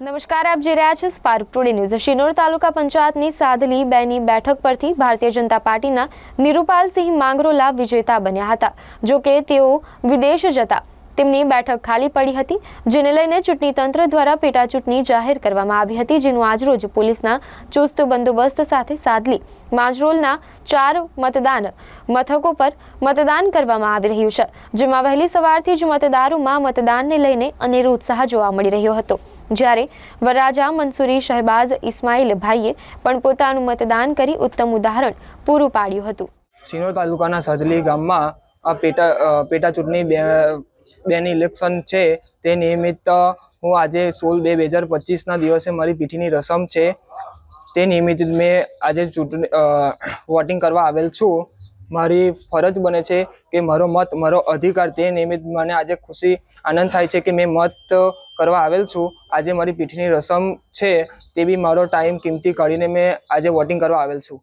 નમસ્કાર, આપ જોઈ રહ્યા છો સ્પાર્ક ટુડે ન્યૂઝ। શિનોર તાલુકા પંચાયતની સાદલી 2ની બેઠક પરથી ભારતીય જનતા પાર્ટીના નિરૂપાલસિંહ માંગરોલા વિજેતા બન્યા હતા। જો કે તેઓ વિદેશ જતા તેમની બેઠક ખાલી પડી હતી, જેને લઈને ચૂંટણી તંત્ર દ્વારા પેટા ચૂંટણી જાહેર કરવામાં આવી હતી, જેનું આજરોજ પોલીસના ચુસ્ત બંદોબસ્ત સાથે સાદલી માંજરોલના 4 મતદાન મથકો પર મતદાન કરવામાં આવી રહ્યું છે, જેમાં વહેલી સવારથી જ મતદારોમાં મતદાનને લઈને અનેરો ઉત્સાહ જોવા મળી રહ્યો હતો। જ્યારે વરરાજા મંસૂરી શહેબાઝ ઇસ્માઇલ ભાઈએ પણ પોતાનું મતદાન કરી ઉત્તમ ઉદાહરણ પૂરું પાડ્યું હતું। શિનોર તાલુકાના સાદલી ગામમાં આ પેટા ચૂંટણી બેની ઇલેક્શન છે, તે નિમિત્ત હું આજે 16/2/2025ના દિવસે મારી પીઠીની રસમ છે, તે નિમિત્તે મેં આજે વોટિંગ કરવા આવેલ છું। મારી ફરજ બને છે કે મારો મત મારો અધિકાર, તે નિમિત્ત મને આજે ખુશી આનંદ થાય છે કે મેં મત કરવા આવેલ છું। આજે મારી પીઠીની રસમ છે, તે બી મારો ટાઈમ કિંમતી કાઢીને મેં આજે વોટિંગ કરવા આવેલ છું।